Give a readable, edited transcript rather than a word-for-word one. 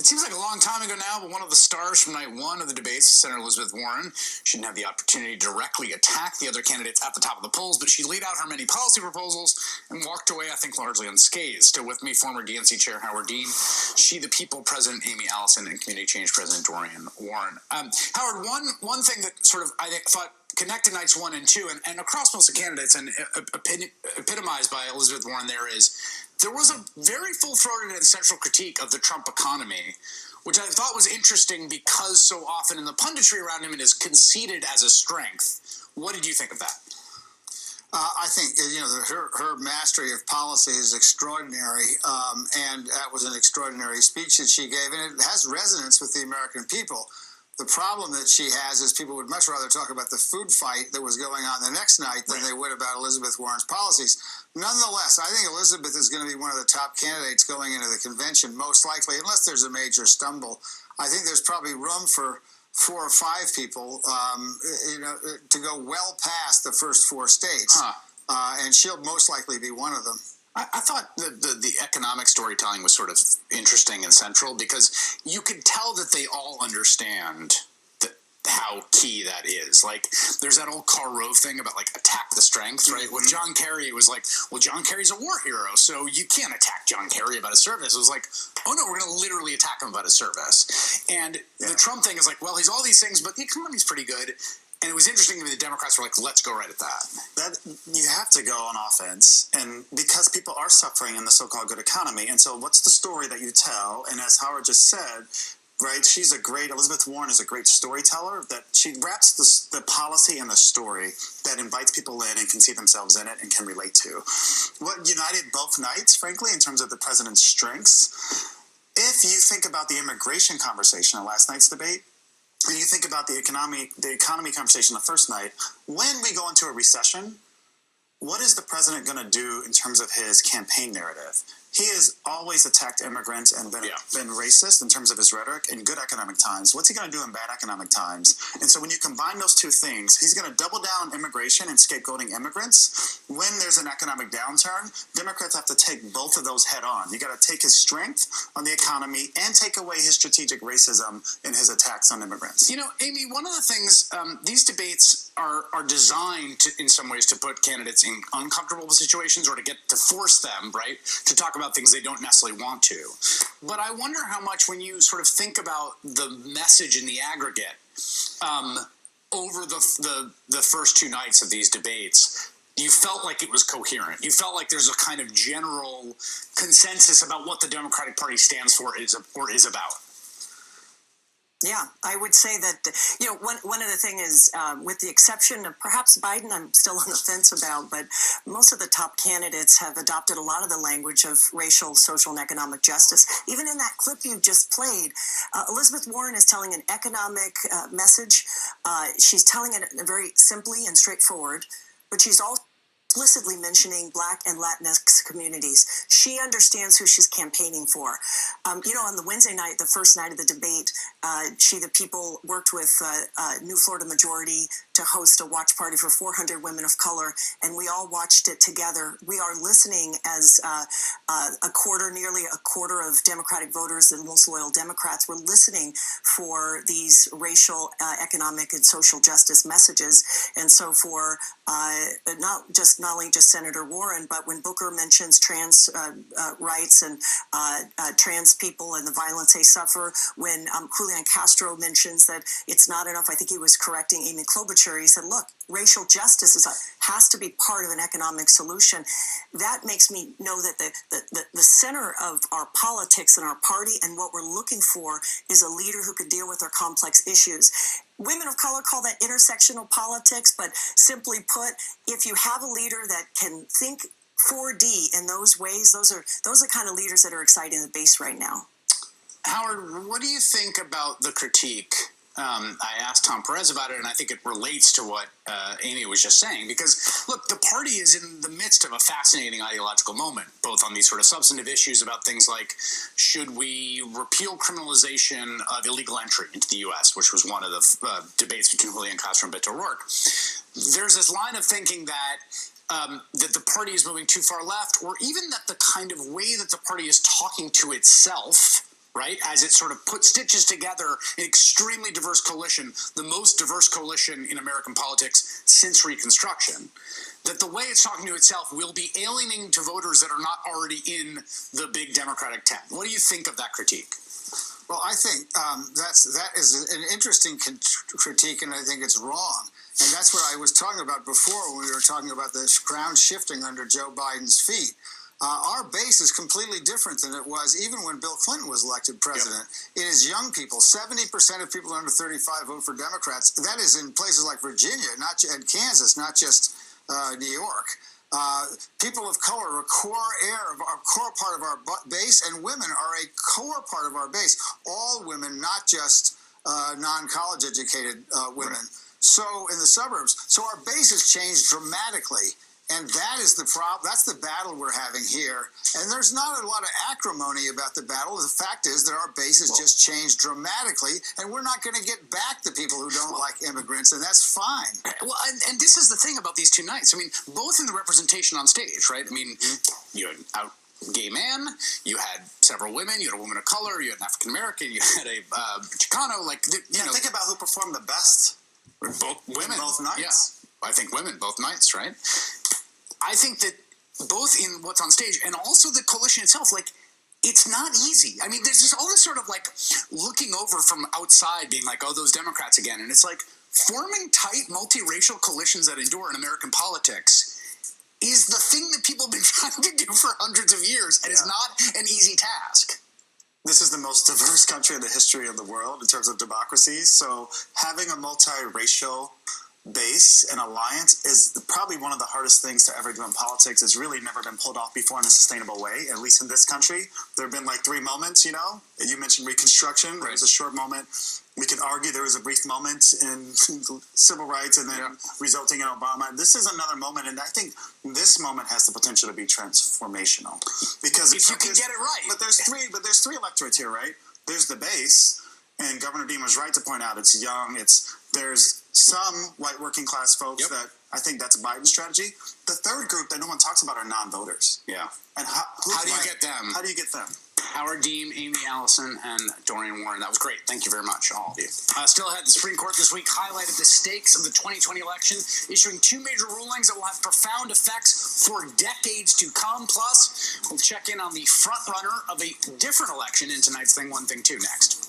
It seems like a long time ago now, but one of the stars from night one of the debates, Senator Elizabeth Warren, she didn't have the opportunity to directly attack the other candidates at the top of the polls, but she laid out her many policy proposals and walked away, I think, largely unscathed. Still with me, former DNC Chair Howard Dean, She the People President Aimee Allison, and Community Change President Dorian Warren. Howard, one thing that sort of, I thought, connected nights 1 and 2, and across most of the candidates, and epitomized by Elizabeth Warren there was a very full-throated and central critique of the Trump economy, which I thought was interesting because so often in the punditry around him it is conceded as a strength. What did you think of that? I think her mastery of policy is extraordinary, and that was an extraordinary speech that she gave, and it has resonance with the American people. The problem that she has is people would much rather talk about the food fight that was going on the next night than they would about Elizabeth Warren's policies. Nonetheless, I think Elizabeth is going to be one of the top candidates going into the convention, most likely, unless there's a major stumble. I think there's probably room for 4 or 5 people, to go well past the first 4 states, and she'll most likely be one of them. I thought the economic storytelling was sort of interesting and central because you could tell that they all understand how key that is. Like, there's that old Karl Rove thing about, like, attack the strength, right? Mm-hmm. With John Kerry, it was like, well, John Kerry's a war hero, so you can't attack John Kerry about his service. It was like, oh, no, we're going to literally attack him about his service. And the Trump thing is like, well, he's all these things, but the economy's pretty good. And it was interesting to me, the Democrats were like, let's go right at that. That you have to go on offense, and because people are suffering in the so-called good economy. And so what's the story that you tell? And as Howard just said, right, Elizabeth Warren is a great storyteller, that she wraps the policy and the story that invites people in and can see themselves in it and can relate to. What united both nights, frankly, in terms of the president's strengths, if you think about the immigration conversation in last night's debate, and you think about the economy conversation the first night, when we go into a recession, what is the president going to do in terms of his campaign narrative? He has always attacked immigrants and been racist in terms of his rhetoric in good economic times. What's he going to do in bad economic times? And so when you combine those two things, he's going to double down immigration and scapegoating immigrants. When there's an economic downturn, Democrats have to take both of those head on. You got to take his strength on the economy and take away his strategic racism in his attacks on immigrants. You know, Aimee, one of the things, these debates are designed to, in some ways, to put candidates in uncomfortable situations or to force them, right, to talk about things they don't necessarily want to. But I wonder how much, when you sort of think about the message in the aggregate over the first 2 nights of these debates, you felt like it was coherent. You felt like there's a kind of general consensus about what the Democratic Party stands for or is about. Yeah, I would say that, one of the things is, with the exception of perhaps Biden, I'm still on the fence about, but most of the top candidates have adopted a lot of the language of racial, social, and economic justice. Even in that clip you just played, Elizabeth Warren is telling an economic message. She's telling it very simply and straightforward, but she's also explicitly mentioning Black and Latinx communities. She understands who she's campaigning for. On the Wednesday night, the first night of the debate, She the People worked with New Florida Majority to host a watch party for 400 women of color, and we all watched it together. We are listening as nearly a quarter of Democratic voters, the most loyal Democrats, were listening for these racial, economic, and social justice messages. And so for not only just Senator Warren, but when Booker mentions trans rights and trans people and the violence they suffer, when Julian Castro mentions that it's not enough, I think he was correcting Amy Klobuchar, he said, look, racial justice has to be part of an economic solution. That makes me know that the center of our politics and our party and what we're looking for is a leader who can deal with our complex issues. Women of color call that intersectional politics, but simply put, if you have a leader that can think 4D in those ways, those are the kind of leaders that are exciting the base right now. Howard, what do you think about the critique? I asked Tom Perez about it, and I think it relates to what Aimee was just saying. Because, look, the party is in the midst of a fascinating ideological moment, both on these sort of substantive issues about things like, should we repeal criminalization of illegal entry into the U.S., which was one of the debates between Julian Castro and Beto O'Rourke. There's this line of thinking that the party is moving too far left, or even that the kind of way that the party is talking to itself right? As it sort of stitches together an extremely diverse coalition, the most diverse coalition in American politics since Reconstruction, that the way it's talking to itself will be alienating to voters that are not already in the big Democratic tent. What do you think of that critique? Well, I think that is an interesting critique, and I think it's wrong. And that's what I was talking about before when we were talking about the ground shifting under Joe Biden's feet. Our base is completely different than it was even when Bill Clinton was elected president. Yep. It is young people. 70% of people under 35 vote for Democrats. That is in places like Virginia, and Kansas, not just New York. People of color are a core part of our base, and women are a core part of our base. All women, not just non-college educated women. Right. So in the suburbs, so our base has changed dramatically, and that is the problem. That's the battle we're having here. And there's not a lot of acrimony about the battle. The fact is that our base has just changed dramatically, and we're not going to get back the people who don't like immigrants, and that's fine. Well, and this is the thing about these two nights. I mean, both in the representation on stage, right? I mean, you had a gay man, you had several women, you had a woman of color, you had an African American, you had a Chicano. Like, you know, think about who performed the best. Both women, both nights. Yeah, I think women both nights, right? I think that both in what's on stage and also the coalition itself, like, it's not easy. I mean, there's just all this sort of like looking over from outside, being like, "Oh, those Democrats again," and it's like forming tight multiracial coalitions that endure in American politics is the thing that people have been trying to do for hundreds of years, and it's not an easy task. This is the most diverse country in the history of the world in terms of democracies. So having a multiracial base and alliance is probably one of the hardest things to ever do in politics. It's really never been pulled off before in a sustainable way, at least in this country. There have been like 3 moments, you know. You mentioned Reconstruction. Right. There was a short moment. We can argue there was a brief moment in civil rights and then resulting in Obama. This is another moment, and I think this moment has the potential to be transformational. Because if you can get it right. But there's three electorates here, right? There's the base, and Governor Dean was right to point out it's young. There's some white working class folks that I think that's Biden's strategy. The third group that no one talks about are non-voters. Yeah. And how do you get them? How do you get them? Howard Dean, Aimee Allison, and Doreen Warren. That was great. Thank you very much, all of you. Still ahead, the Supreme Court this week highlighted the stakes of the 2020 election, issuing 2 major rulings that will have profound effects for decades to come. Plus, we'll check in on the front runner of a different election in tonight's Thing 1, Thing 2 next.